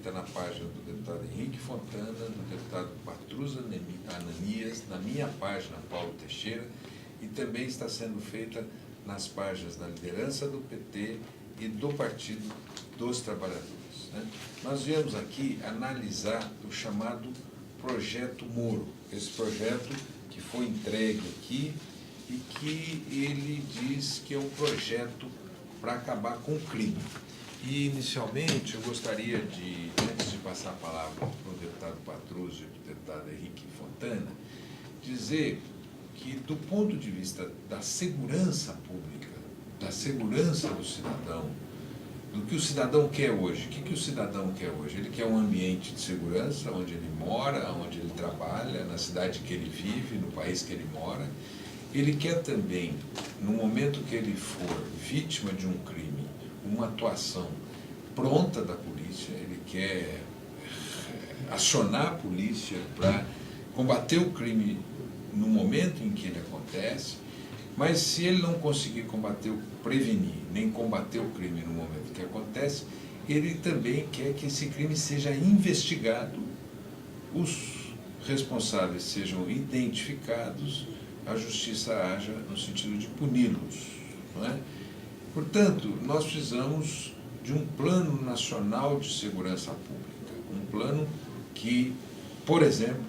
feita na página do deputado Henrique Fontana, do deputado Patrus Ananias, na minha página, Paulo Teixeira, e também está sendo feita nas páginas da liderança do PT e do Partido dos Trabalhadores, né? Nós viemos aqui analisar o chamado Projeto Moro, esse projeto que foi entregue aqui e que ele diz que é um projeto para acabar com o crime. E, inicialmente, eu gostaria de, antes de passar a palavra para o deputado Patrus e para o deputado Henrique Fontana, dizer que, do ponto de vista da segurança pública, da segurança do cidadão, do que o cidadão quer hoje. O que o cidadão quer hoje? Ele quer um ambiente de segurança, onde ele mora, onde ele trabalha, na cidade que ele vive, no país que ele mora. Ele quer também, no momento que ele for vítima de um crime, uma atuação pronta da polícia. Ele quer acionar a polícia para combater o crime no momento em que ele acontece, mas se ele não conseguir prevenir, nem combater o crime no momento que acontece, ele também quer que esse crime seja investigado, os responsáveis sejam identificados, a justiça haja no sentido de puni-los, não é? Portanto, nós precisamos de um plano nacional de segurança pública, um plano que, por exemplo,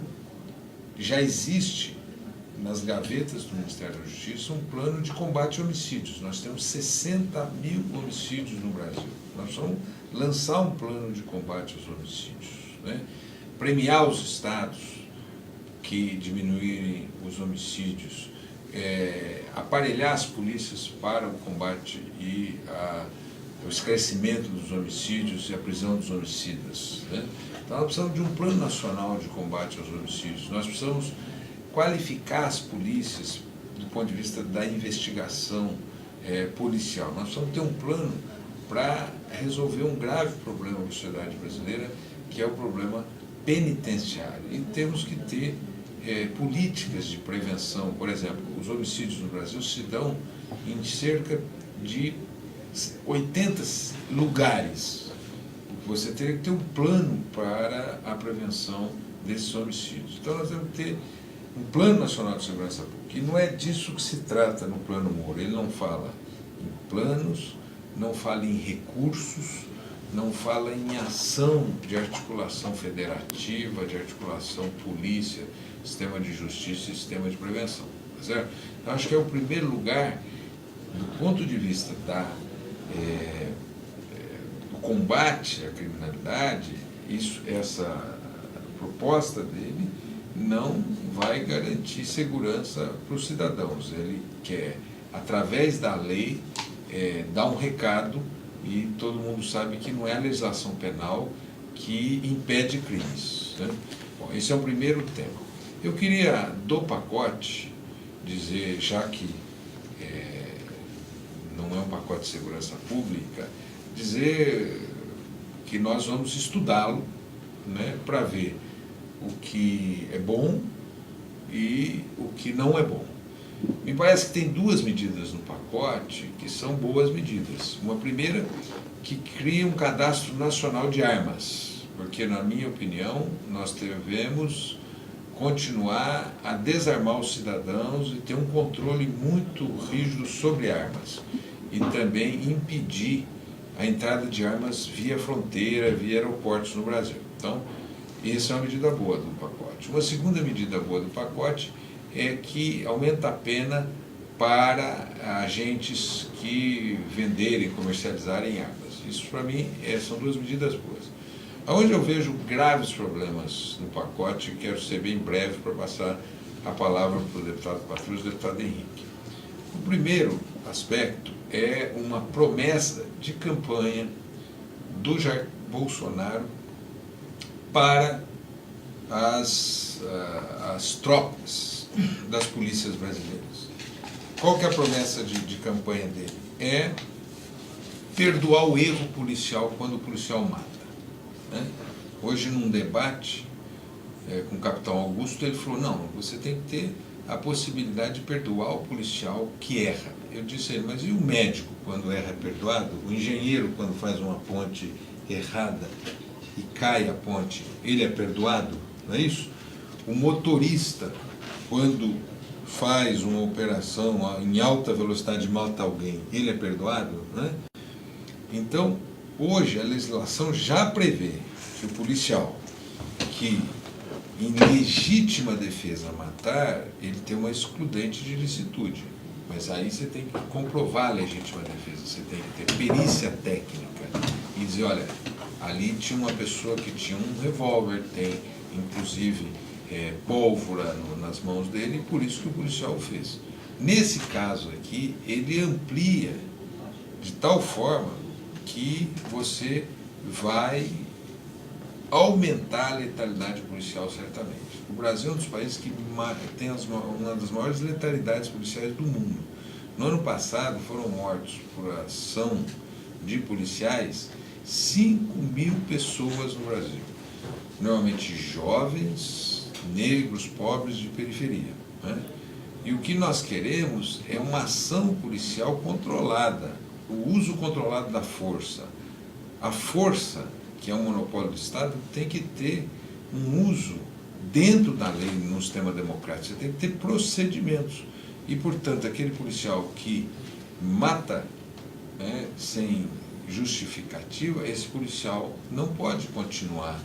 já existe nas gavetas do Ministério da Justiça um plano de combate a homicídios. Nós temos 60 mil homicídios no Brasil. Nós vamos lançar um plano de combate aos homicídios, né? Premiar os estados que diminuírem os homicídios, aparelhar as polícias para o combate e o esclarecimento dos homicídios e a prisão dos homicidas, né? Então, nós precisamos de um plano nacional de combate aos homicídios. Nós precisamos qualificar as polícias do ponto de vista da investigação policial. Nós precisamos ter um plano para resolver um grave problema da sociedade brasileira, que é o problema penitenciário. E temos que ter políticas de prevenção. Por exemplo, os homicídios no Brasil se dão em cerca de 80 lugares. Você teria que ter um plano para a prevenção desses homicídios. Então, nós temos que ter um Plano Nacional de Segurança Pública. E não é disso que se trata no Plano Moro. Ele não fala em planos, não fala em recursos, não fala em ação de articulação federativa, de articulação polícia, sistema de justiça e sistema de prevenção. Tá certo? Então, acho que é o primeiro lugar, do ponto de vista do combate à criminalidade, essa proposta dele não vai garantir segurança para os cidadãos. Ele quer, através da lei, dar um recado, e todo mundo sabe que não é a legislação penal que impede crimes, né? Bom, esse é o primeiro tema. Eu queria, do pacote, dizer, já que não é um pacote de segurança pública, dizer que nós vamos estudá-lo, né, para ver o que é bom e o que não é bom. Me parece que tem duas medidas no pacote que são boas medidas. Uma primeira, que cria um cadastro nacional de armas, porque, na minha opinião, nós devemos continuar a desarmar os cidadãos e ter um controle muito rígido sobre armas, e também impedir a entrada de armas via fronteira, via aeroportos no Brasil. Então, essa é uma medida boa do pacote. Uma segunda medida boa do pacote é que aumenta a pena para agentes que venderem, comercializarem armas. Isso, para mim, são duas medidas boas. Onde eu vejo graves problemas no pacote, quero ser bem breve para passar a palavra para o deputado Patrus e o deputado Henrique. O primeiro aspecto é uma promessa de campanha do Jair Bolsonaro para as tropas das polícias brasileiras. Qual que é a promessa de campanha dele? É perdoar o erro policial quando o policial mata, né? Hoje, num debate com o capitão Augusto, ele falou, não, você tem que ter a possibilidade de perdoar o policial que erra. Eu disse a ele, mas e o médico quando erra é perdoado? O engenheiro quando faz uma ponte errada e cai a ponte, ele é perdoado? Não é isso? O motorista, quando faz uma operação em alta velocidade e mata alguém, ele é perdoado? Não é? Então, hoje a legislação já prevê que o policial que em legítima defesa matar, ele tem uma excludente de licitude. Mas aí você tem que comprovar a legítima defesa, você tem que ter perícia técnica e dizer, olha, ali tinha uma pessoa que tinha um revólver, tem inclusive pólvora nas mãos dele, e por isso que o policial o fez. Nesse caso aqui, ele amplia de tal forma que você vai aumentar a letalidade policial, certamente. O Brasil é um dos países que tem uma das maiores letalidades policiais do mundo. No ano passado, foram mortos por ação de policiais 5.000 pessoas no Brasil. Normalmente jovens, negros, pobres de periferia. Né? E o que nós queremos é uma ação policial controlada, o uso controlado da força. A força, que é um monopólio do Estado, tem que ter um uso dentro da lei, num sistema democrático. Você tem que ter procedimentos. E, portanto, aquele policial que mata sem justificativa, esse policial não pode continuar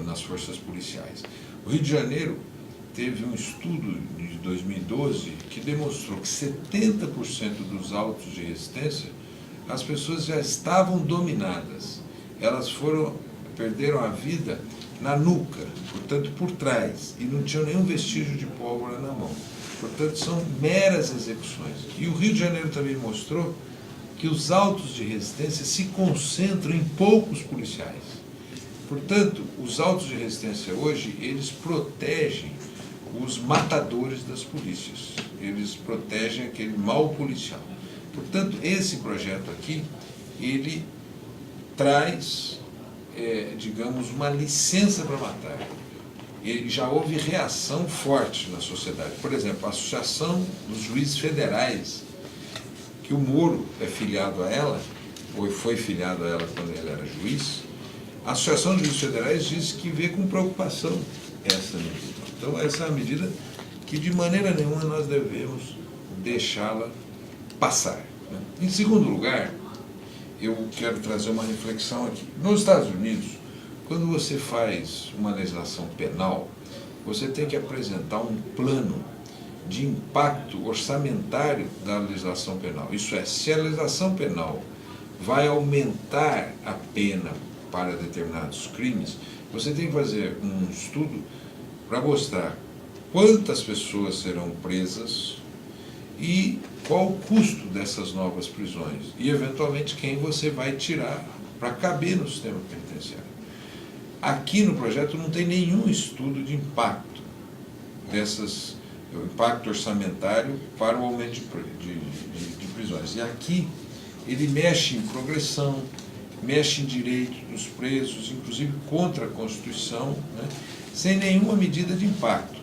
nas forças policiais. O Rio de Janeiro teve um estudo de 2012 que demonstrou que 70% dos autos de resistência as pessoas já estavam dominadas. Elas perderam a vida na nuca, portanto por trás, e não tinham nenhum vestígio de pólvora na mão. Portanto, são meras execuções. E o Rio de Janeiro também mostrou que os autos de resistência se concentram em poucos policiais. Portanto, os autos de resistência hoje, eles protegem os matadores das polícias. Eles protegem aquele mal policial. Portanto, esse projeto aqui, ele traz, digamos, uma licença para matar. E já houve reação forte na sociedade. Por exemplo, a Associação dos Juízes Federais, que o Moro é filiado a ela, ou foi filiado a ela quando ele era juiz, a Associação dos Juízes Federais diz que vê com preocupação essa medida. Então, essa é uma medida que, de maneira nenhuma, nós devemos deixá-la passar. Né? Em segundo lugar, eu quero trazer uma reflexão aqui. Nos Estados Unidos, quando você faz uma legislação penal, você tem que apresentar um plano de impacto orçamentário da legislação penal. Isso é, se a legislação penal vai aumentar a pena para determinados crimes, você tem que fazer um estudo para mostrar quantas pessoas serão presas e qual o custo dessas novas prisões e, eventualmente, quem você vai tirar para caber no sistema penitenciário. Aqui no projeto não tem nenhum estudo de impacto o impacto orçamentário para o aumento de prisões. E aqui ele mexe em progressão, mexe em direitos dos presos, inclusive contra a Constituição, né, sem nenhuma medida de impacto.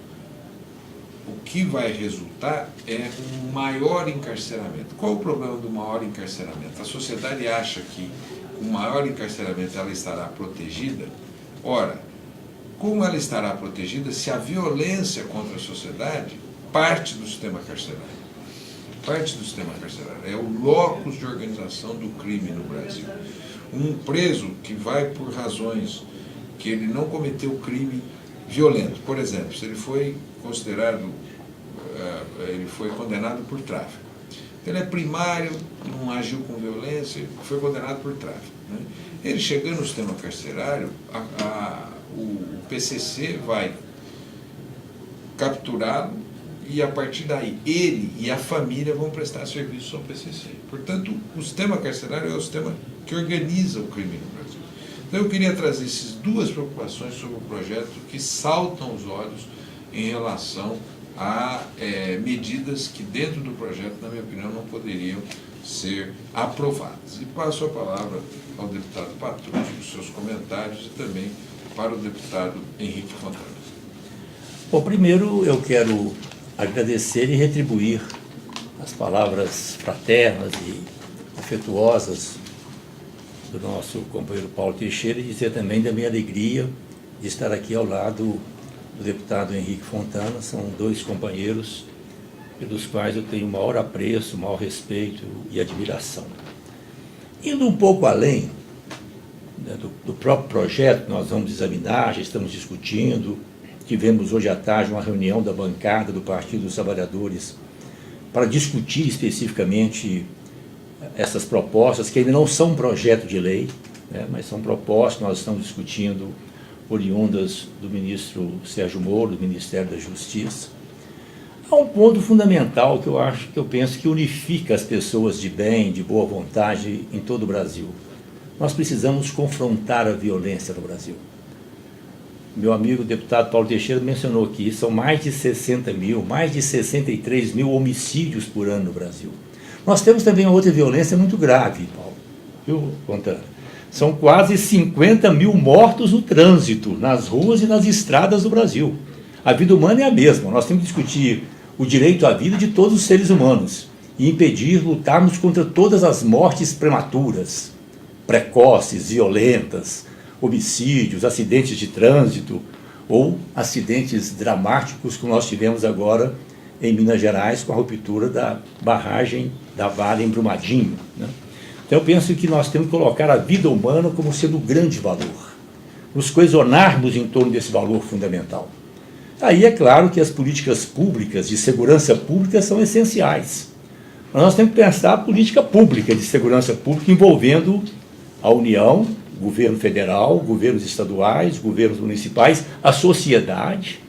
O que vai resultar é um maior encarceramento. Qual o problema do maior encarceramento? A sociedade acha que com maior encarceramento ela estará protegida. Ora, como ela estará protegida se a violência contra a sociedade parte do sistema carcerário? Parte do sistema carcerário. É o locus de organização do crime no Brasil. Um preso que vai por razões que ele não cometeu crime violento. Por exemplo, se ele foi ele foi condenado por tráfico. Então, ele é primário, não agiu com violência, foi condenado por tráfico. Né? Ele chegando no sistema carcerário, o PCC vai capturá-lo e, a partir daí, ele e a família vão prestar serviço ao PCC. Portanto, o sistema carcerário é o sistema que organiza o crime no Brasil. Então, eu queria trazer essas duas preocupações sobre o projeto que saltam os olhos em relação a medidas que, dentro do projeto, na minha opinião, não poderiam ser aprovadas. E passo a palavra ao deputado Patrus para os seus comentários e também para o deputado Henrique Fontana. Bom, primeiro eu quero agradecer e retribuir as palavras fraternas e afetuosas do nosso companheiro Paulo Teixeira e dizer também da minha alegria de estar aqui ao lado do deputado Henrique Fontana. São dois companheiros pelos quais eu tenho maior apreço, maior respeito e admiração. Indo um pouco além, né, do próprio projeto que nós vamos examinar, já estamos discutindo, tivemos hoje à tarde uma reunião da bancada do Partido dos Trabalhadores para discutir especificamente essas propostas, que ainda não são um projeto de lei, né, mas são propostas que nós estamos discutindo, oriundas do ministro Sérgio Moro, do Ministério da Justiça. Há um ponto fundamental que eu penso que unifica as pessoas de bem, de boa vontade em todo o Brasil. Nós precisamos confrontar a violência no Brasil. Meu amigo deputado Paulo Teixeira mencionou aqui, são mais de 60 mil, mais de 63 mil homicídios por ano no Brasil. Nós temos também outra violência muito grave, Paulo, viu, Fontana? São quase 50 mil mortos no trânsito, nas ruas e nas estradas do Brasil. A vida humana é a mesma, nós temos que discutir o direito à vida de todos os seres humanos e impedir, lutarmos contra todas as mortes prematuras, precoces, violentas, homicídios, acidentes de trânsito ou acidentes dramáticos como nós tivemos agora em Minas Gerais com a ruptura da barragem da Vale em Brumadinho, né? Então eu penso que nós temos que colocar a vida humana como sendo um grande valor, nos coesionarmos em torno desse valor fundamental. Aí é claro que as políticas públicas de segurança pública são essenciais. Mas nós temos que pensar a política pública de segurança pública envolvendo a União, o governo federal, governos estaduais, governos municipais, a sociedade,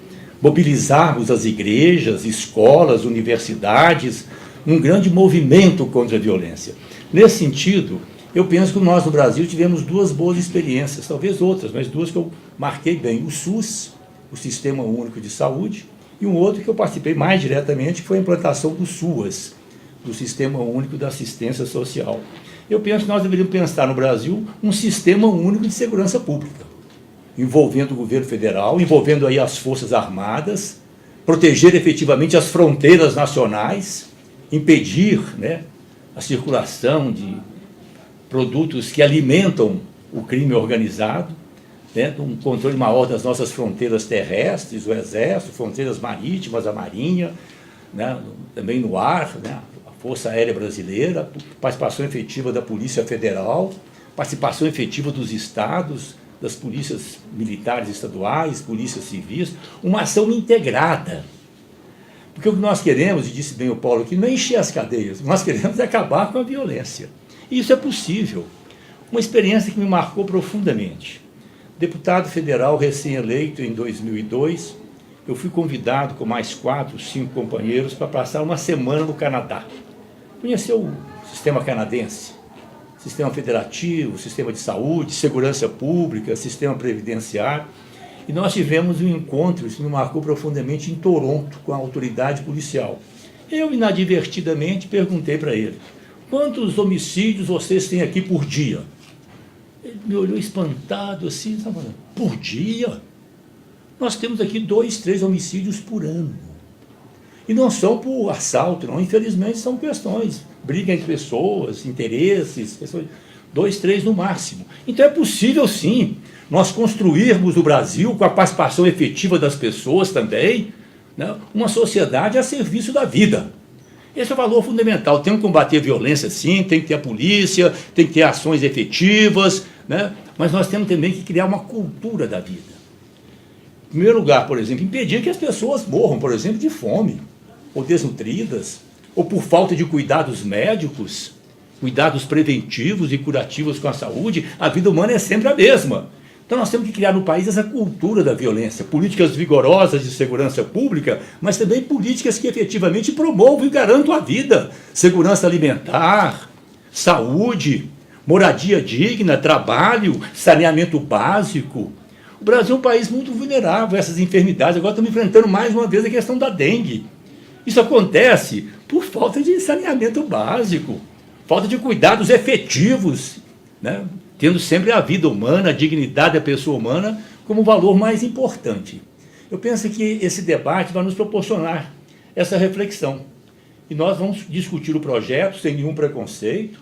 mobilizarmos as igrejas, escolas, universidades, um grande movimento contra a violência. Nesse sentido, eu penso que nós no Brasil tivemos duas boas experiências, talvez outras, mas duas que eu marquei bem. O SUS, o Sistema Único de Saúde, e um outro que eu participei mais diretamente, que foi a implantação do SUAS, do Sistema Único da Assistência Social. Eu penso que nós deveríamos pensar no Brasil um sistema único de segurança pública, envolvendo o governo federal, envolvendo aí as Forças Armadas, proteger efetivamente as fronteiras nacionais, impedir, né, a circulação de produtos que alimentam o crime organizado, né, um controle maior das nossas fronteiras terrestres, o Exército, fronteiras marítimas, a Marinha, né, também no ar, né, a Força Aérea Brasileira, participação efetiva da Polícia Federal, participação efetiva dos estados, das polícias militares estaduais, polícias civis, uma ação integrada. Porque o que nós queremos, e disse bem o Paulo aqui, não é encher as cadeias, nós queremos acabar com a violência. E isso é possível. Uma experiência que me marcou profundamente. Deputado federal recém-eleito em 2002, eu fui convidado com mais 4, 5 companheiros para passar uma semana no Canadá. Conhecer o sistema canadense, sistema federativo, sistema de saúde, segurança pública, sistema previdenciário. E nós tivemos um encontro, isso me marcou profundamente, em Toronto, com a autoridade policial. Eu, inadvertidamente, perguntei para ele, quantos homicídios vocês têm aqui por dia? Ele me olhou espantado assim, estava falando, por dia? Nós temos aqui 2, 3 homicídios por ano. E não são por assalto, não, infelizmente são questões, briga entre pessoas, interesses, 2, 3 no máximo. Então é possível sim, nós construirmos no Brasil, com a participação efetiva das pessoas também, né, uma sociedade a serviço da vida. Esse é o valor fundamental. Tem que combater a violência, sim, tem que ter a polícia, tem que ter ações efetivas, né, mas nós temos também que criar uma cultura da vida. Em primeiro lugar, por exemplo, impedir que as pessoas morram, por exemplo, de fome, ou desnutridas, ou por falta de cuidados médicos, cuidados preventivos e curativos com a saúde. A vida humana é sempre a mesma. Então nós temos que criar no país essa cultura da violência, políticas vigorosas de segurança pública, mas também políticas que efetivamente promovam e garantam a vida, segurança alimentar, saúde, moradia digna, trabalho, saneamento básico. O Brasil é um país muito vulnerável a essas enfermidades. Agora estamos enfrentando mais uma vez a questão da dengue. Isso acontece por falta de saneamento básico, falta de cuidados efetivos, né? Tendo sempre a vida humana, a dignidade da pessoa humana como o valor mais importante. Eu penso que esse debate vai nos proporcionar essa reflexão. E nós vamos discutir o projeto sem nenhum preconceito.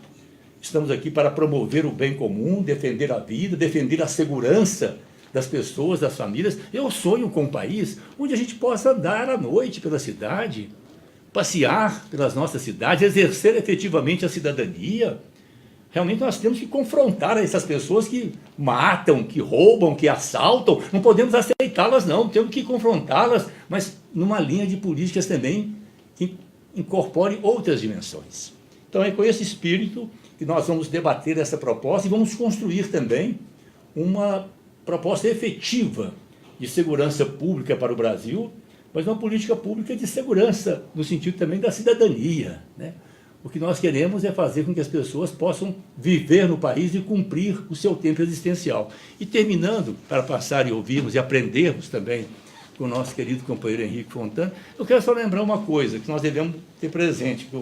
estamos aqui para promover o bem comum, defender a vida, defender a segurança das pessoas, das famílias. Eu sonho com um país onde a gente possa andar à noite pela cidade, passear pelas nossas cidades, exercer efetivamente a cidadania. Realmente nós temos que confrontar essas pessoas que matam, que roubam, que assaltam. Não podemos aceitá-las, não. Temos que confrontá-las, mas numa linha de políticas também que incorpore outras dimensões. Então é com esse espírito que nós vamos debater essa proposta e vamos construir também uma proposta efetiva de segurança pública para o Brasil, mas uma política pública de segurança no sentido também da cidadania, né? O que nós queremos é fazer com que as pessoas possam viver no país e cumprir o seu tempo existencial. E terminando, para passar e ouvirmos e aprendermos também com o nosso querido companheiro Henrique Fontana, eu quero só lembrar uma coisa que nós devemos ter presente. Que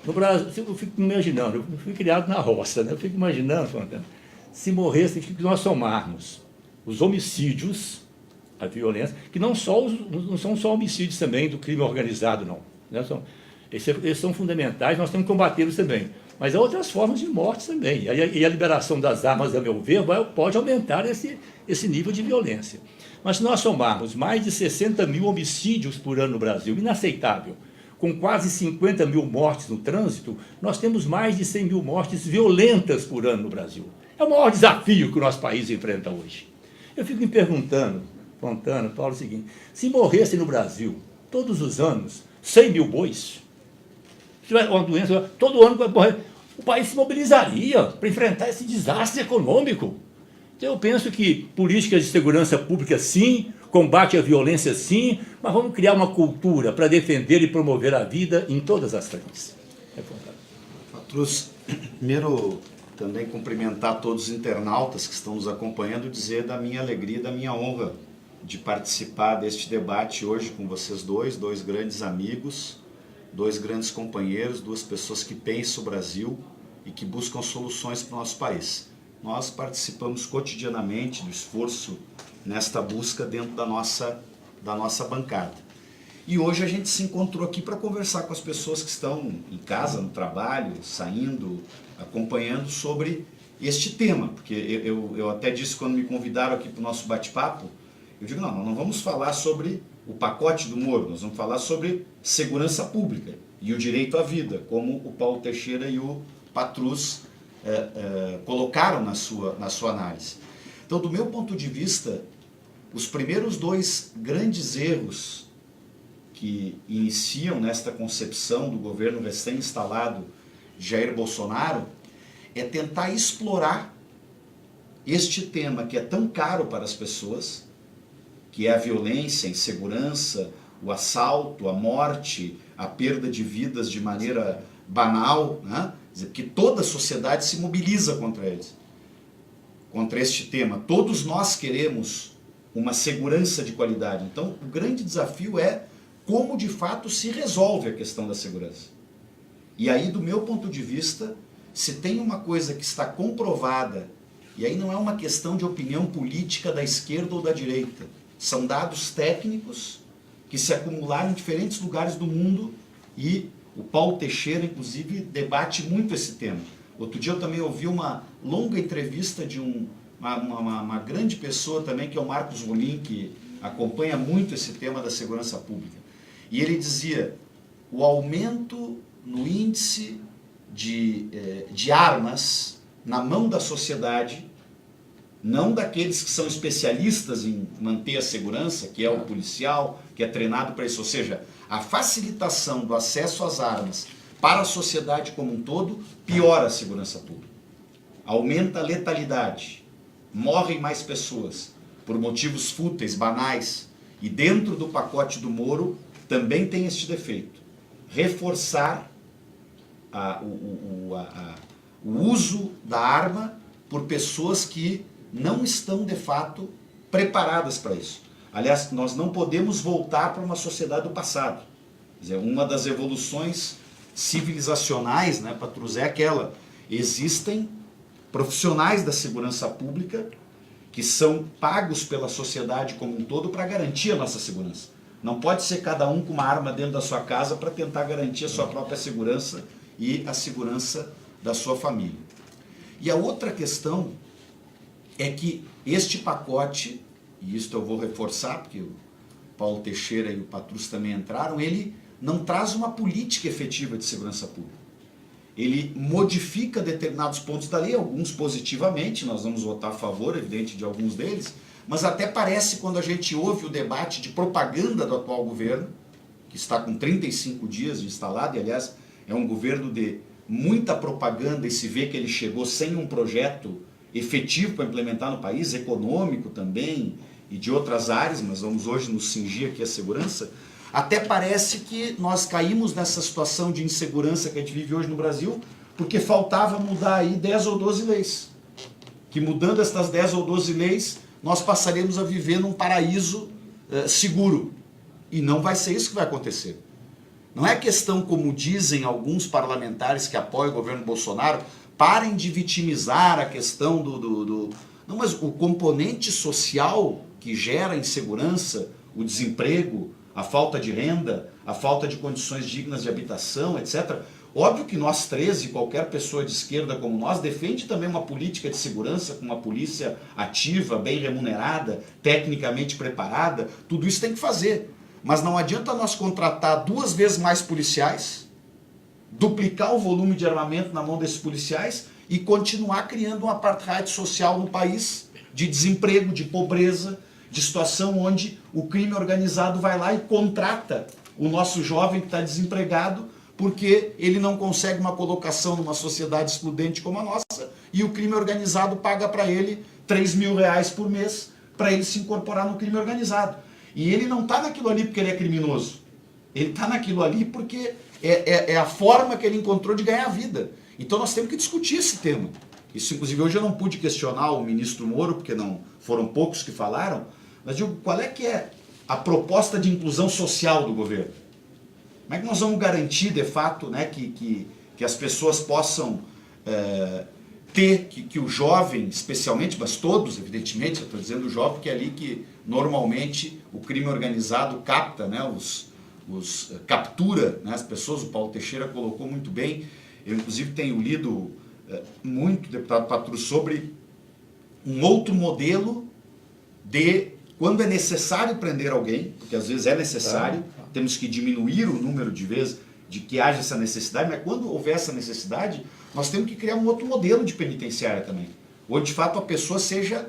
no Brasil, eu fico imaginando, eu fui criado na roça, né? Eu fico imaginando, Fontana, se morresse, que nós somarmos os homicídios, a violência, que não são só homicídios também do crime organizado, não, né? Esses são fundamentais, nós temos que combatê-los também. Mas há outras formas de morte também. E a liberação das armas, a meu ver, pode aumentar esse nível de violência. Mas se nós somarmos mais de 60 mil homicídios por ano no Brasil, inaceitável, com quase 50 mil mortes no trânsito, nós temos mais de 100 mil mortes violentas por ano no Brasil. É o maior desafio que o nosso país enfrenta hoje. Eu fico me perguntando, Fontana, Paulo, o seguinte: se morresse no Brasil, todos os anos, 100 mil bois, se tiver uma doença, todo ano vai morrer, o país se mobilizaria para enfrentar esse desastre econômico. Então, eu penso que políticas de segurança pública, sim, combate à violência, sim, mas vamos criar uma cultura para defender e promover a vida em todas as frentes. Patrus, primeiro também cumprimentar todos os internautas que estão nos acompanhando e dizer da minha alegria e da minha honra de participar deste debate hoje com vocês dois grandes amigos, dois grandes companheiros, duas pessoas que pensam o Brasil e que buscam soluções para o nosso país. Nós participamos cotidianamente do esforço nesta busca dentro da nossa bancada. E hoje a gente se encontrou aqui para conversar com as pessoas que estão em casa, no trabalho, saindo, acompanhando sobre este tema, porque eu até disse quando me convidaram aqui para o nosso bate-papo, eu digo, não, nós não vamos falar sobre o pacote do Moro, nós vamos falar sobre segurança pública e o direito à vida, como o Paulo Teixeira e o Patrus colocaram na sua análise. Então, do meu ponto de vista, os primeiros dois grandes erros que iniciam nesta concepção do governo recém-instalado Jair Bolsonaro é tentar explorar este tema que é tão caro para as pessoas, que é a violência, a insegurança, o assalto, a morte, a perda de vidas de maneira banal, né? Quer dizer, que toda a sociedade se mobiliza contra eles, contra este tema. Todos nós queremos uma segurança de qualidade. Então, o grande desafio é como de fato se resolve a questão da segurança. E aí, do meu ponto de vista, se tem uma coisa que está comprovada, e aí não é uma questão de opinião política da esquerda ou da direita, são dados técnicos que se acumularam em diferentes lugares do mundo e o Paulo Teixeira, inclusive, debate muito esse tema. Outro dia eu também ouvi uma longa entrevista de uma grande pessoa também, que é o Marcos Rolim, que acompanha muito esse tema da segurança pública. E ele dizia, o aumento no índice de armas na mão da sociedade, não daqueles que são especialistas em manter a segurança, que é o policial, que é treinado para isso, ou seja, a facilitação do acesso às armas para a sociedade como um todo piora a segurança pública. Aumenta a letalidade, morrem mais pessoas por motivos fúteis, banais, e dentro do pacote do Moro também tem este defeito, reforçar o uso da arma por pessoas que não estão, de fato, preparadas para isso. Aliás, nós não podemos voltar para uma sociedade do passado. Quer dizer, uma das evoluções civilizacionais, né, Patrus, é aquela. Existem profissionais da segurança pública que são pagos pela sociedade como um todo para garantir a nossa segurança. Não pode ser cada um com uma arma dentro da sua casa para tentar garantir a sua própria segurança e a segurança da sua família. E a outra questão é que este pacote, e isso eu vou reforçar, porque o Paulo Teixeira e o Patrus também entraram, ele não traz uma política efetiva de segurança pública. Ele modifica determinados pontos da lei, alguns positivamente, nós vamos votar a favor, evidente, de alguns deles, mas até parece, quando a gente ouve o debate de propaganda do atual governo, que está com 35 dias de instalado, e aliás é um governo de muita propaganda, e se vê que ele chegou sem um projeto efetivo para implementar no país, econômico também, e de outras áreas, mas vamos hoje nos cingir aqui a segurança. Até parece que nós caímos nessa situação de insegurança que a gente vive hoje no Brasil, porque faltava mudar aí 10 ou 12 leis. Que mudando estas 10 ou 12 leis, nós passaremos a viver num paraíso seguro. E não vai ser isso que vai acontecer. Não é questão, como dizem alguns parlamentares que apoiam o governo Bolsonaro, parem de vitimizar a questão Não, mas o componente social que gera insegurança, o desemprego, a falta de renda, a falta de condições dignas de habitação, etc. Óbvio que nós três e qualquer pessoa de esquerda como nós defende também uma política de segurança com uma polícia ativa, bem remunerada, tecnicamente preparada. Tudo isso tem que fazer. Mas não adianta nós contratar 2 vezes mais policiais, duplicar o volume de armamento na mão desses policiais e continuar criando um apartheid social no país de desemprego, de pobreza, de situação onde o crime organizado vai lá e contrata o nosso jovem que está desempregado porque ele não consegue uma colocação numa sociedade excludente como a nossa e o crime organizado paga para ele R$3.000 por mês para ele se incorporar no crime organizado. E ele não está naquilo ali porque ele é criminoso. Ele está naquilo ali porque é a forma que ele encontrou de ganhar a vida. Então nós temos que discutir esse tema. Isso, inclusive, hoje eu não pude questionar o ministro Moro, porque não foram poucos que falaram, mas digo, qual é que é a proposta de inclusão social do governo? Como é que nós vamos garantir, de fato, né, que as pessoas possam ter, que o jovem, especialmente, mas todos, evidentemente, eu estou dizendo o jovem, porque é ali que normalmente o crime organizado capta, né, captura, né, as pessoas. O Paulo Teixeira colocou muito bem. Eu, inclusive, tenho lido muito, deputado Patrus, sobre um outro modelo de quando é necessário prender alguém, porque às vezes é necessário, temos que diminuir o número de vezes de que haja essa necessidade, mas quando houver essa necessidade, nós temos que criar um outro modelo de penitenciária também, onde de fato a pessoa seja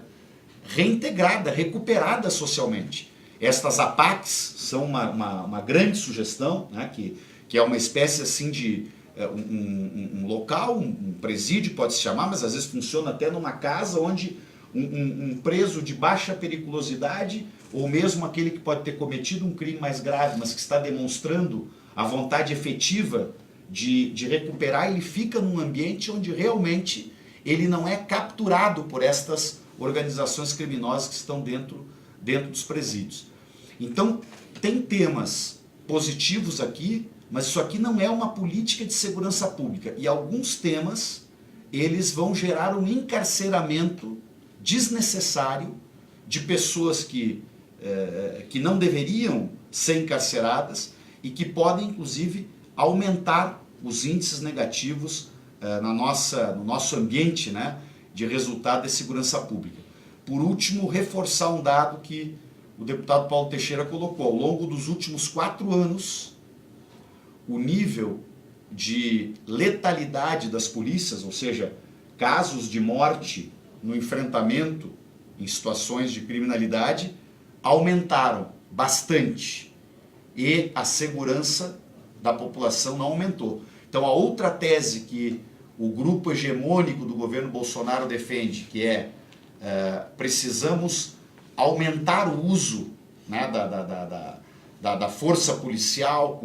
reintegrada, recuperada socialmente. Estas APACs são uma grande sugestão, né, que é uma espécie assim de um local, um presídio pode se chamar, mas às vezes funciona até numa casa onde um preso de baixa periculosidade, ou mesmo aquele que pode ter cometido um crime mais grave, mas que está demonstrando a vontade efetiva de recuperar, ele fica num ambiente onde realmente ele não é capturado por estas organizações criminosas que estão dentro dos presídios. Então, tem temas positivos aqui, mas isso aqui não é uma política de segurança pública. E alguns temas, eles vão gerar um encarceramento desnecessário de pessoas que não deveriam ser encarceradas e que podem, inclusive, aumentar os índices negativos no nosso ambiente, né, de resultado de segurança pública. Por último, reforçar um dado que o deputado Paulo Teixeira colocou. Ao longo dos últimos 4 anos, o nível de letalidade das polícias, ou seja, casos de morte no enfrentamento em situações de criminalidade, aumentaram bastante. E a segurança da população não aumentou. Então, a outra tese que o grupo hegemônico do governo Bolsonaro defende, que precisamos aumentar o uso, né, da força policial,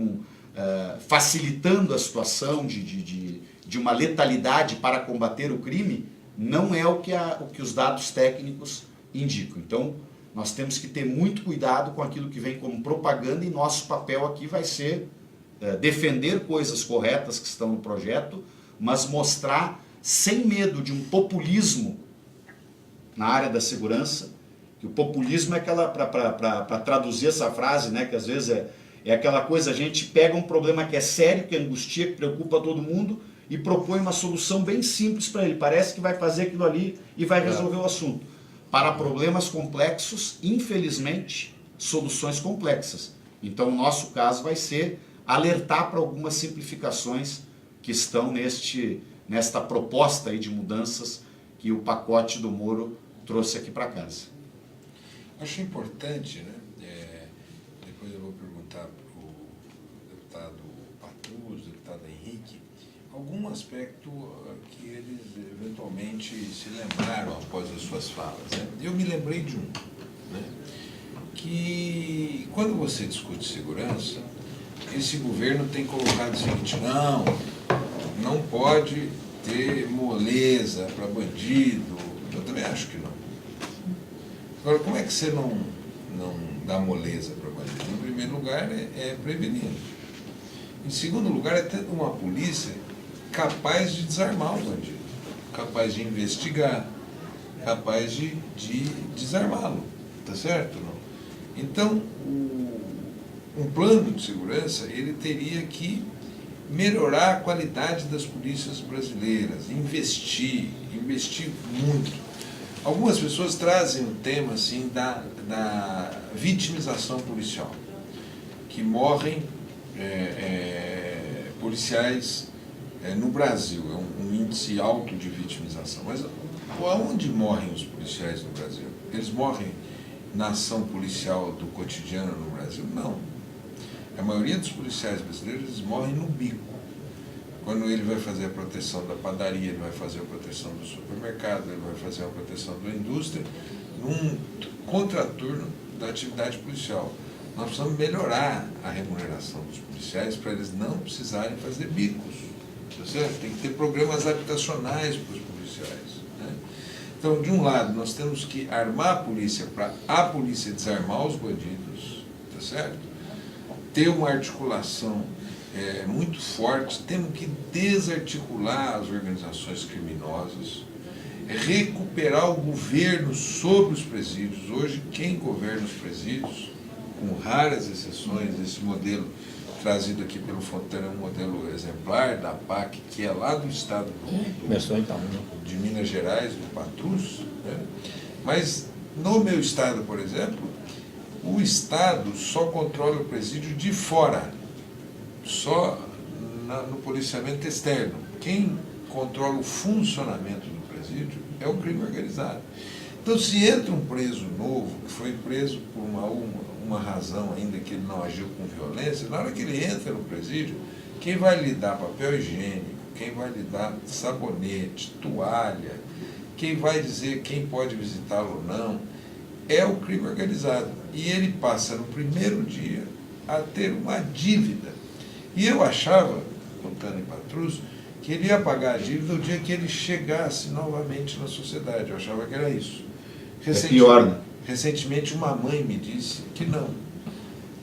facilitando a situação de uma letalidade para combater o crime, não é o que os dados técnicos indicam. Então, nós temos que ter muito cuidado com aquilo que vem como propaganda, e nosso papel aqui vai ser defender coisas corretas que estão no projeto, mas mostrar, sem medo de um populismo na área da segurança, que o populismo é aquela, para traduzir essa frase, né, que às vezes é aquela coisa, a gente pega um problema que é sério, que angustia, que preocupa todo mundo, e propõe uma solução bem simples para ele. Parece que vai fazer aquilo ali e vai resolver o assunto. Para problemas complexos, infelizmente, soluções complexas. Então, o nosso caso vai ser alertar para algumas simplificações que estão nesta proposta aí de mudanças que o pacote do Moro trouxe aqui para casa. Acho importante, né? Depois eu vou perguntar para o deputado Patrus, deputado Henrique, algum aspecto que eles eventualmente se lembraram após as suas falas, né? Eu me lembrei de um, né? Que quando você discute segurança, esse governo tem colocado o seguinte: não pode ter moleza para bandido. Eu também acho que não. Agora, como é que você não dá moleza para bandido? Em primeiro lugar, é prevenindo. Em segundo lugar, é tendo uma polícia capaz de desarmar o bandido, capaz de investigar, capaz de desarmá-lo. Tá certo? Não? Então, um plano de segurança, ele teria que melhorar a qualidade das polícias brasileiras, investir muito. Algumas pessoas trazem o tema assim, da vitimização policial, que morrem policiais no Brasil, é um índice alto de vitimização. Mas aonde morrem os policiais no Brasil? Eles morrem na ação policial do cotidiano no Brasil? Não. A maioria dos policiais brasileiros morrem no bico. Quando ele vai fazer a proteção da padaria, ele vai fazer a proteção do supermercado, ele vai fazer a proteção da indústria, num contraturno da atividade policial. Nós precisamos melhorar a remuneração dos policiais para eles não precisarem fazer bicos. Tá certo? Tem que ter programas habitacionais para os policiais, né? Então, de um lado, nós temos que armar a polícia para a polícia desarmar os bandidos, tá certo? Ter uma articulação muito forte, temos que desarticular as organizações criminosas, recuperar o governo sobre os presídios. Hoje, quem governa os presídios, com raras exceções, esse modelo trazido aqui pelo Fontana é um modelo exemplar da PAC, que é lá do estado de Minas Gerais, do Patrus, né? Mas no meu estado, por exemplo, o estado só controla o presídio de fora, só no policiamento externo. Quem controla o funcionamento do presídio é o crime organizado. Então, se entra um preso novo, que foi preso por uma razão ainda que ele não agiu com violência, na hora que ele entra no presídio, quem vai lhe dar papel higiênico, quem vai lhe dar sabonete, toalha, quem vai dizer quem pode visitá-lo ou não, é o crime organizado. E ele passa no primeiro dia a ter uma dívida. E eu achava, contando em Patrus, que ele ia pagar a dívida no dia que ele chegasse novamente na sociedade. Eu achava que era isso. Pior, né? Recentemente, uma mãe me disse que não.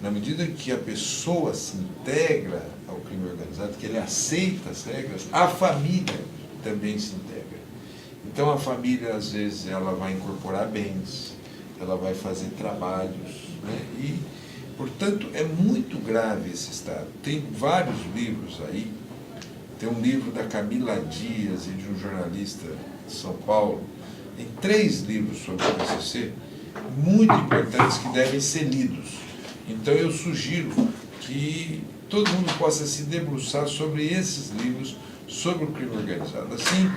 Na medida que a pessoa se integra ao crime organizado, que ele aceita as regras, a família também se integra. Então, a família, às vezes, ela vai incorporar bens, ela vai fazer trabalhos, né? E, portanto, é muito grave esse estado. Tem vários livros aí. Tem um livro da Camila Dias e de um jornalista de São Paulo. Tem 3 livros sobre o PCC, muito importantes, que devem ser lidos. Então, eu sugiro que todo mundo possa se debruçar sobre esses livros, sobre o crime organizado. Assim,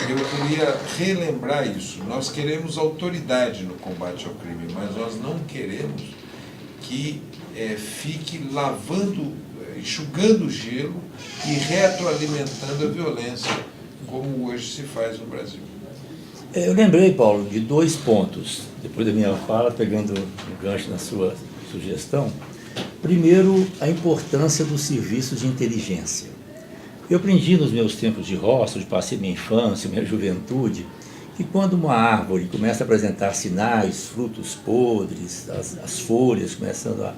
eu queria relembrar isso. Nós queremos autoridade no combate ao crime, mas nós não queremos que fique lavando, enxugando o gelo e retroalimentando a violência, como hoje se faz no Brasil. Eu lembrei, Paulo, de 2 pontos, depois da minha fala, pegando um gancho na sua sugestão. Primeiro, a importância dos serviços de inteligência. Eu aprendi nos meus tempos de roça, onde passei minha infância, minha juventude, que quando uma árvore começa a apresentar sinais, frutos podres, as folhas começando a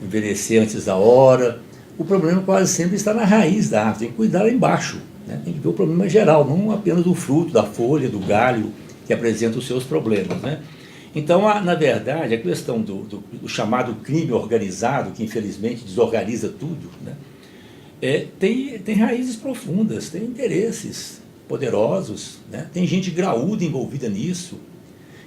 envelhecer antes da hora, o problema quase sempre está na raiz da árvore, tem que cuidar lá embaixo, né? Tem que ver o problema geral, não apenas do fruto, da folha, do galho, que apresenta os seus problemas, né? Então, na verdade, a questão do chamado crime organizado, que infelizmente desorganiza tudo, né? tem raízes profundas, tem interesses poderosos, né? Tem gente graúda envolvida nisso.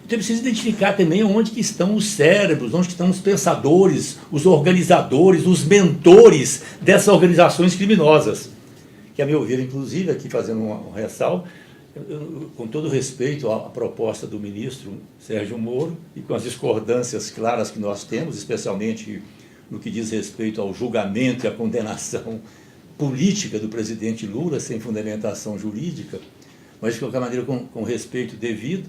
Então é preciso identificar também onde que estão os cérebros, onde que estão os pensadores, os organizadores, os mentores dessas organizações criminosas. Que, a meu ver, inclusive, aqui fazendo um ressalvo, com todo respeito à proposta do ministro Sérgio Moro e com as discordâncias claras que nós temos, especialmente no que diz respeito ao julgamento e à condenação política do presidente Lula, sem fundamentação jurídica, mas de qualquer maneira com respeito devido,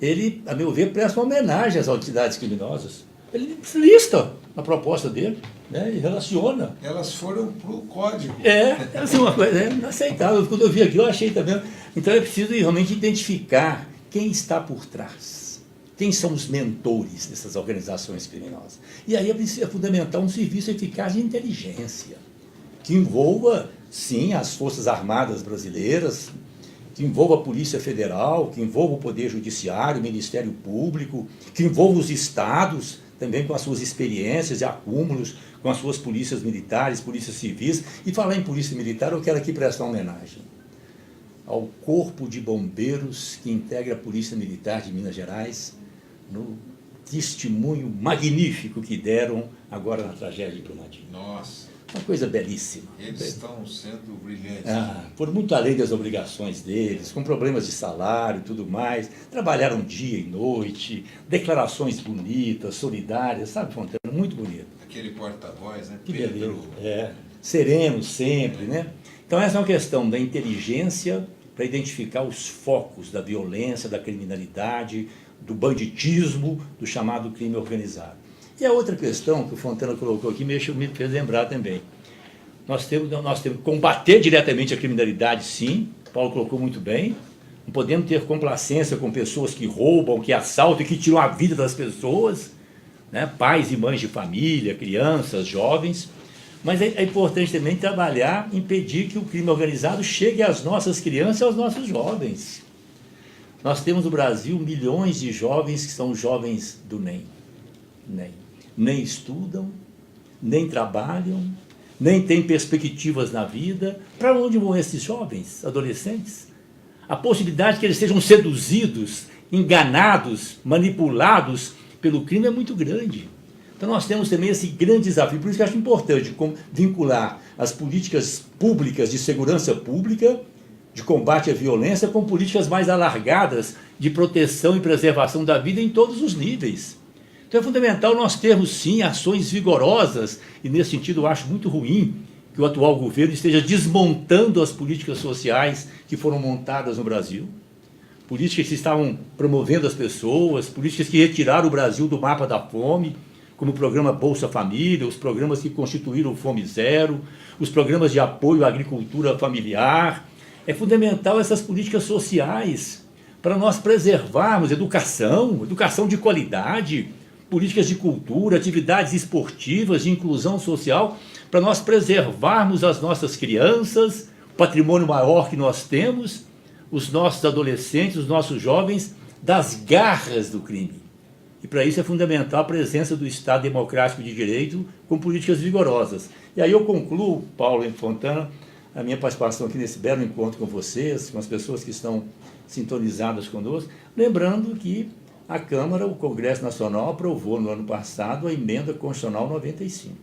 ele, a meu ver, presta uma homenagem às entidades criminosas. Ele lista a proposta dele, né, e relaciona. Elas foram para o código. Assim, uma coisa inaceitável. Quando eu vi aquilo, eu achei também. Então é preciso realmente identificar quem está por trás. Quem são os mentores dessas organizações criminosas. E aí é fundamental um serviço eficaz de inteligência, que envolva, sim, as Forças Armadas brasileiras, que envolva a Polícia Federal, que envolva o Poder Judiciário, o Ministério Público, que envolva os estados, também com as suas experiências e acúmulos, com as suas polícias militares, polícias civis. E falar em polícia militar, eu quero aqui prestar homenagem ao Corpo de Bombeiros que integra a Polícia Militar de Minas Gerais, no testemunho magnífico que deram agora na tragédia de Brumadinho. Nossa! Uma coisa belíssima. Eles estão sendo brilhantes. Por muito além das obrigações deles, com problemas de salário e tudo mais, trabalharam dia e noite, declarações bonitas, solidárias, sabe, Fontana? Muito bonito. Aquele porta-voz, né? Que beleza. Sereno sempre, né? Então essa é uma questão da inteligência para identificar os focos da violência, da criminalidade, do banditismo, do chamado crime organizado. E a outra questão que o Fontana colocou aqui me fez lembrar também. Nós temos que combater diretamente a criminalidade, sim, Paulo colocou muito bem. Não podemos ter complacência com pessoas que roubam, que assaltam e que tiram a vida das pessoas, né? Pais e mães de família, crianças, jovens. Mas é importante também trabalhar, impedir que o crime organizado chegue às nossas crianças e aos nossos jovens. Nós temos no Brasil milhões de jovens que são jovens do NEM. Nem estudam, nem trabalham, nem têm perspectivas na vida. Para onde vão esses jovens, adolescentes? A possibilidade de que eles sejam seduzidos, enganados, manipulados pelo crime é muito grande. Então nós temos também esse grande desafio, por isso que eu acho importante vincular as políticas públicas de segurança pública, de combate à violência, com políticas mais alargadas de proteção e preservação da vida em todos os níveis. Então é fundamental nós termos, sim, ações vigorosas, e nesse sentido eu acho muito ruim que o atual governo esteja desmontando as políticas sociais que foram montadas no Brasil, políticas que estavam promovendo as pessoas, políticas que retiraram o Brasil do mapa da fome, como o programa Bolsa Família, os programas que constituíram o Fome Zero, os programas de apoio à agricultura familiar. É fundamental essas políticas sociais para nós preservarmos educação de qualidade, políticas de cultura, atividades esportivas, de inclusão social, para nós preservarmos as nossas crianças, o patrimônio maior que nós temos, os nossos adolescentes, os nossos jovens, das garras do crime. E para isso é fundamental a presença do Estado democrático de direito com políticas vigorosas. E aí eu concluo, Paulo e Fontana, a minha participação aqui nesse belo encontro com vocês, com as pessoas que estão sintonizadas conosco, lembrando que a Câmara, o Congresso Nacional, aprovou no ano passado a emenda constitucional 95.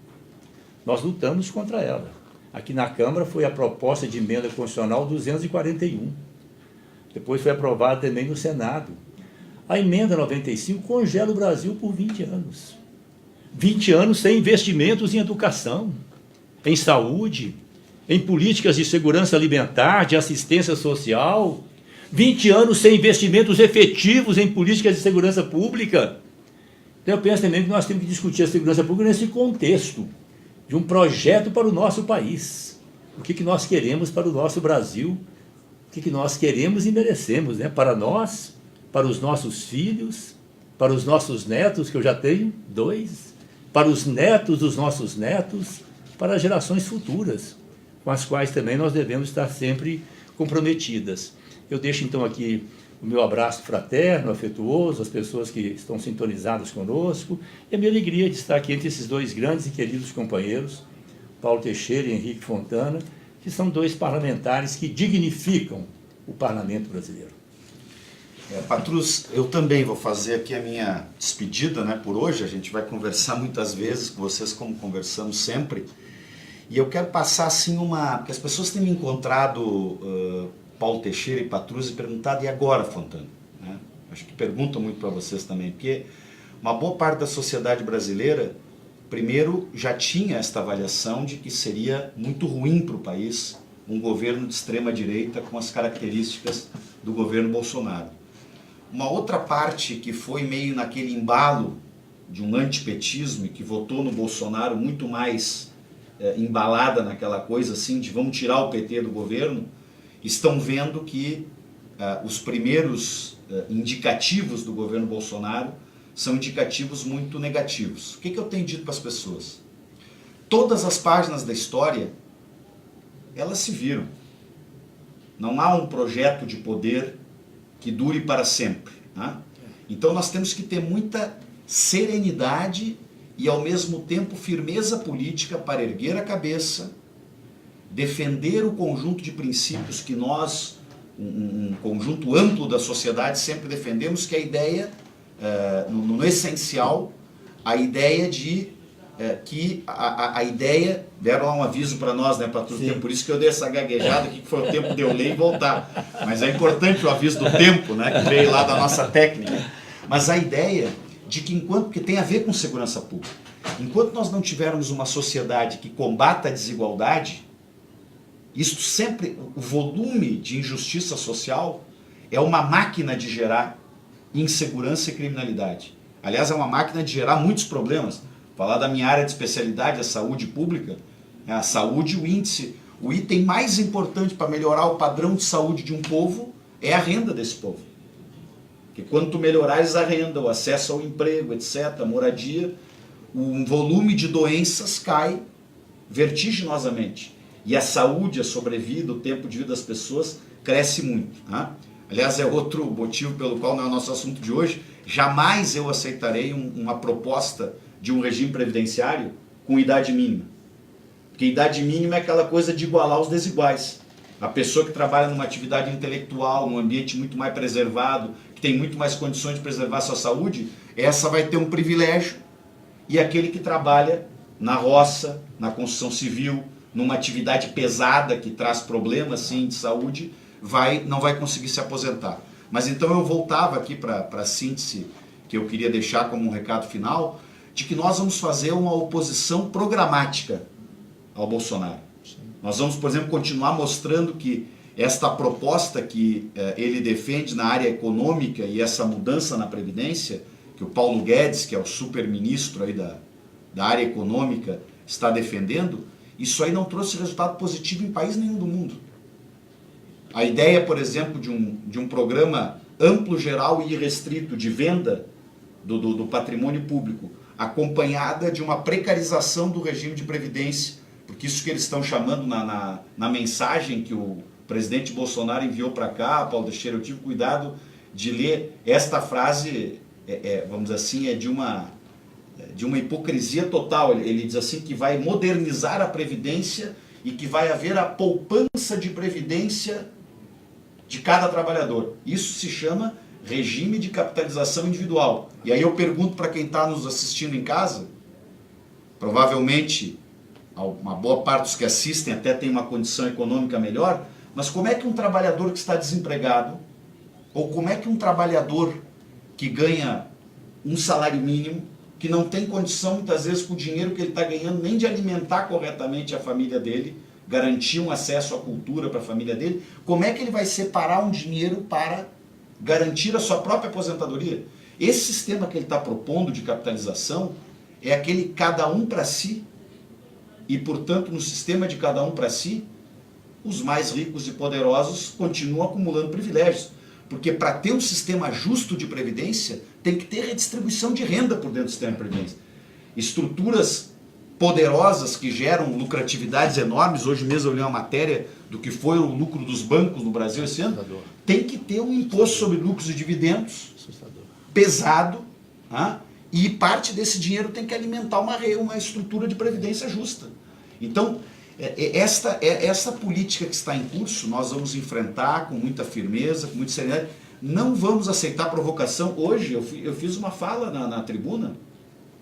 Nós lutamos contra ela. Aqui na Câmara foi a proposta de emenda constitucional 241. Depois foi aprovada também no Senado. A emenda 95 congela o Brasil por 20 anos. 20 anos sem investimentos em educação, em saúde, em políticas de segurança alimentar, de assistência social. 20 anos sem investimentos efetivos em políticas de segurança pública. Então eu penso também que nós temos que discutir a segurança pública nesse contexto de um projeto para o nosso país. O que nós queremos para o nosso Brasil, o que nós queremos e merecemos, né? Para nós, para os nossos filhos, para os nossos netos, que eu já tenho 2, para os netos dos nossos netos, para as gerações futuras, com as quais também nós devemos estar sempre comprometidas. Eu deixo então aqui o meu abraço fraterno, afetuoso, às pessoas que estão sintonizadas conosco, e a minha alegria de estar aqui entre esses 2 grandes e queridos companheiros, Paulo Teixeira e Henrique Fontana, que são dois parlamentares que dignificam o parlamento brasileiro. Patrus, eu também vou fazer aqui a minha despedida, né, por hoje. A gente vai conversar muitas vezes com vocês, como conversamos sempre. E eu quero passar assim porque as pessoas têm me encontrado, Paulo Teixeira e Patrus, e perguntado: e agora, Fontana? Né? Acho que perguntam muito para vocês também, porque uma boa parte da sociedade brasileira, primeiro, já tinha esta avaliação de que seria muito ruim para o país um governo de extrema-direita com as características do governo Bolsonaro. Uma outra parte que foi meio naquele embalo de um antipetismo e que votou no Bolsonaro muito mais embalada naquela coisa assim de vamos tirar o PT do governo, estão vendo que os primeiros indicativos do governo Bolsonaro são indicativos muito negativos. O que eu tenho dito para as pessoas? Todas as páginas da história, elas se viram. Não há um projeto de poder que dure para sempre. Né? Então nós temos que ter muita serenidade e ao mesmo tempo firmeza política para erguer a cabeça, defender o conjunto de princípios que nós, um conjunto amplo da sociedade, sempre defendemos, que é a ideia, no essencial, a ideia de que a ideia, deram lá um aviso para nós, né, para todo tempo, por isso que eu dei essa gaguejada aqui, que foi o tempo de eu ler e voltar. Mas é importante o aviso do tempo, né, que veio lá da nossa técnica. Mas a ideia de que porque tem a ver com segurança pública, enquanto nós não tivermos uma sociedade que combata a desigualdade, isto sempre, o volume de injustiça social é uma máquina de gerar insegurança e criminalidade. Aliás, é uma máquina de gerar muitos problemas. Falar da minha área de especialidade, a saúde pública, a saúde, o item mais importante para melhorar o padrão de saúde de um povo é a renda desse povo. Porque quando tu melhorares a renda, o acesso ao emprego, etc., a moradia, o volume de doenças cai vertiginosamente. E a saúde, a sobrevida, o tempo de vida das pessoas cresce muito. Tá? Aliás, é outro motivo pelo qual não é o nosso assunto de hoje. Jamais eu aceitarei uma proposta de um regime previdenciário com idade mínima. Porque idade mínima é aquela coisa de igualar os desiguais. A pessoa que trabalha numa atividade intelectual, num ambiente muito mais preservado, que tem muito mais condições de preservar sua saúde, essa vai ter um privilégio, e aquele que trabalha na roça, na construção civil, numa atividade pesada que traz problemas sim, de saúde, não vai conseguir se aposentar. Mas então eu voltava aqui para a síntese que eu queria deixar como um recado final, de que nós vamos fazer uma oposição programática ao Bolsonaro. Sim. Nós vamos, por exemplo, continuar mostrando que esta proposta que ele defende na área econômica e essa mudança na Previdência, que o Paulo Guedes, que é o super-ministro aí da área econômica, está defendendo, isso aí não trouxe resultado positivo em país nenhum do mundo. A ideia, por exemplo, de um programa amplo, geral e irrestrito de venda do patrimônio público, acompanhada de uma precarização do regime de previdência, porque isso que eles estão chamando na mensagem que o presidente Bolsonaro enviou para cá, Paulo Teixeira, eu tive cuidado de ler esta frase, vamos dizer assim, de uma hipocrisia total. Ele diz assim que vai modernizar a Previdência e que vai haver a poupança de Previdência de cada trabalhador. Isso se chama regime de capitalização individual. E aí eu pergunto para quem está nos assistindo em casa, provavelmente uma boa parte dos que assistem até tem uma condição econômica melhor, mas como é que um trabalhador que está desempregado, ou como é que um trabalhador que ganha um salário mínimo, que não tem condição muitas vezes com o dinheiro que ele está ganhando nem de alimentar corretamente a família dele, garantir um acesso à cultura para a família dele, como é que ele vai separar um dinheiro para garantir a sua própria aposentadoria? Esse sistema que ele está propondo de capitalização é aquele cada um para si, e portanto no sistema de cada um para si, os mais ricos e poderosos continuam acumulando privilégios, porque para ter um sistema justo de previdência tem que ter redistribuição de renda por dentro do sistema de previdência. Estruturas poderosas que geram lucratividades enormes. Hoje mesmo eu li uma matéria do que foi o lucro dos bancos no Brasil esse ano. Tem que ter um imposto sobre lucros e dividendos pesado, e parte desse dinheiro tem que alimentar uma estrutura de previdência justa. Então, essa política que está em curso, nós vamos enfrentar com muita firmeza, com muita seriedade. Não vamos aceitar provocação. Hoje eu fiz uma fala na tribuna,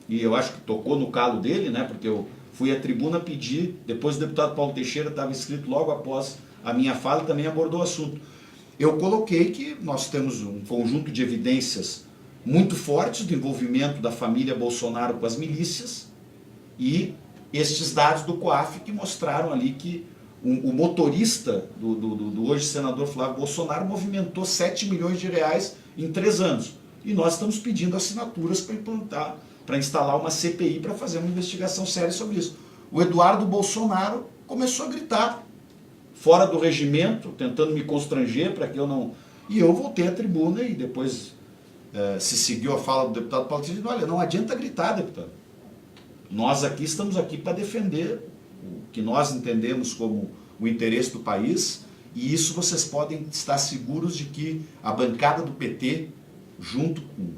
e eu acho que tocou no calo dele, né? Porque eu fui à tribuna pedir, depois o deputado Paulo Teixeira estava escrito logo após a minha fala, também abordou o assunto. Eu coloquei que nós temos um conjunto de evidências muito fortes do envolvimento da família Bolsonaro com as milícias e estes dados do COAF que mostraram ali que o motorista do hoje senador Flávio Bolsonaro movimentou 7 milhões de reais em 3 anos. E nós estamos pedindo assinaturas para instalar uma CPI para fazer uma investigação séria sobre isso. O Eduardo Bolsonaro começou a gritar, fora do regimento, tentando me constranger para que eu não... E eu voltei à tribuna e depois se seguiu a fala do deputado Paulo Teixeira, olha, não adianta gritar, deputado. Nós aqui estamos aqui para defender o que nós entendemos como o interesse do país, e isso vocês podem estar seguros de que a bancada do PT, junto com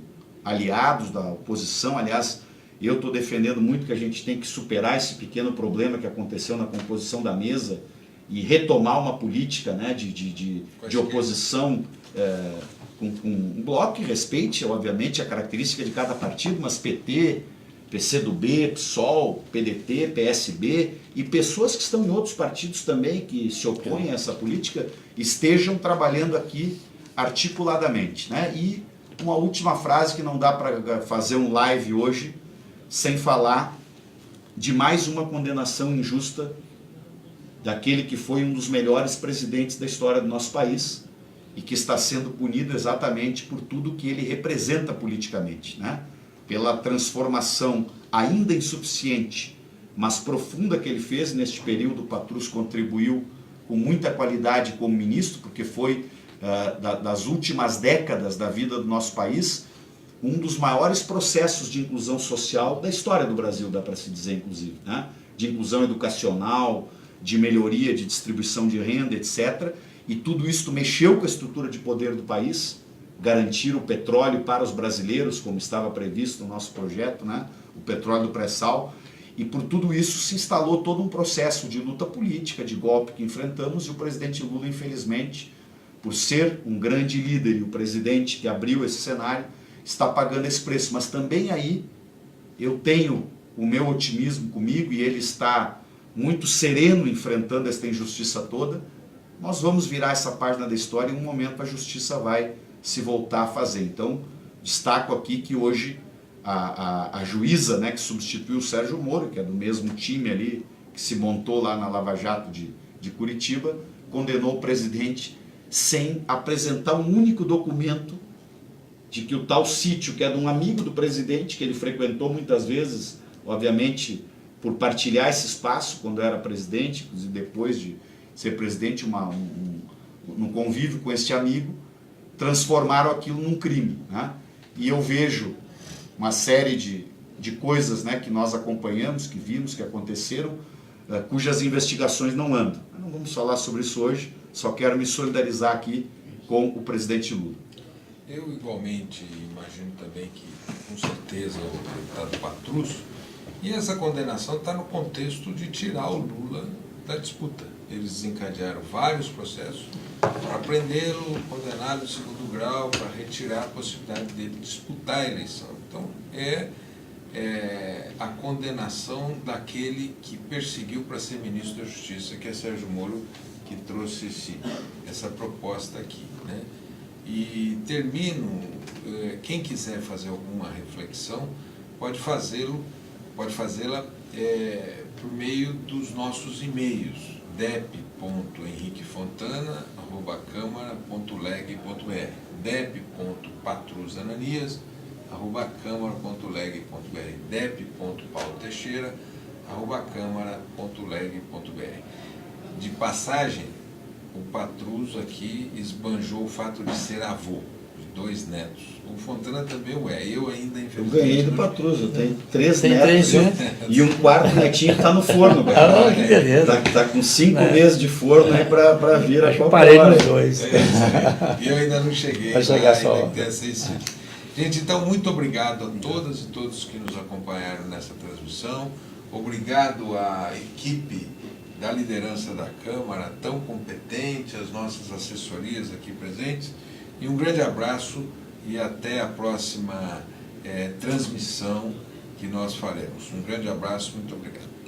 aliados da oposição, aliás, eu estou defendendo muito que a gente tem que superar esse pequeno problema que aconteceu na composição da mesa e retomar uma política, né, de oposição com um bloco que respeite, obviamente, a característica de cada partido, mas PT, PCdoB, PSOL, PDT, PSB e pessoas que estão em outros partidos também que se opõem a essa política estejam trabalhando aqui articuladamente, né? E uma última frase que não dá para fazer um live hoje sem falar de mais uma condenação injusta daquele que foi um dos melhores presidentes da história do nosso país e que está sendo punido exatamente por tudo que ele representa politicamente, né? Pela transformação ainda insuficiente, mas profunda que ele fez neste período. O Patrus contribuiu com muita qualidade como ministro, porque foi, das últimas décadas da vida do nosso país, um dos maiores processos de inclusão social da história do Brasil, dá para se dizer, inclusive, né? De inclusão educacional, de melhoria, de distribuição de renda, etc. E tudo isso mexeu com a estrutura de poder do país, garantir o petróleo para os brasileiros, como estava previsto no nosso projeto, né? O petróleo do pré-sal, e por tudo isso se instalou todo um processo de luta política, de golpe que enfrentamos, e o presidente Lula, infelizmente, por ser um grande líder e o presidente que abriu esse cenário, está pagando esse preço. Mas também aí eu tenho o meu otimismo comigo, e ele está muito sereno enfrentando esta injustiça toda. Nós vamos virar essa página da história e em um momento a justiça vai se voltar a fazer. Então, destaco aqui que hoje a juíza, né, que substituiu o Sérgio Moro, que é do mesmo time ali que se montou lá na Lava Jato de Curitiba, condenou o presidente sem apresentar um único documento de que o tal sítio, que é de um amigo do presidente, que ele frequentou muitas vezes, obviamente, por partilhar esse espaço quando era presidente, inclusive depois de ser presidente, num convívio com este amigo, transformaram aquilo num crime, né? E eu vejo uma série de coisas, né, que nós acompanhamos, que vimos, que aconteceram, cujas investigações não andam. Não vamos falar sobre isso hoje, só quero me solidarizar aqui com o presidente Lula. Eu, igualmente, imagino também que, com certeza, o deputado Patrus, e essa condenação está no contexto de tirar o Lula da disputa. Eles desencadearam vários processos para prendê-lo, condená-lo em segundo grau, para retirar a possibilidade dele disputar a eleição. Então, é a condenação daquele que perseguiu para ser ministro da Justiça, que é Sérgio Moro, que trouxe essa proposta aqui, né? E termino, quem quiser fazer alguma reflexão, pode fazê-la por meio dos nossos e-mails, dep.henriquefontana@câmara.leg.br, dep.patrusananias@câmara.leg.br, dep.pauloteixeira@câmara.leg.br. De passagem, o Patrus aqui esbanjou o fato de ser avô de 2 netos. O Fontana também é. Eu ainda, infelizmente... Eu ganhei do Patrus, eu tenho 3 netos e um 4º netinho que está no forno. Ah, que beleza. Está com 5 meses de forno aí para vir a qualquer parei hora. nos 2. E eu ainda não cheguei. Vai chegar só. Gente, então, muito obrigado a todas e todos que nos acompanharam nessa transmissão. Obrigado à equipe da liderança da Câmara, tão competente, as nossas assessorias aqui presentes, e um grande abraço e até a próxima transmissão que nós faremos. Um grande abraço, muito obrigado.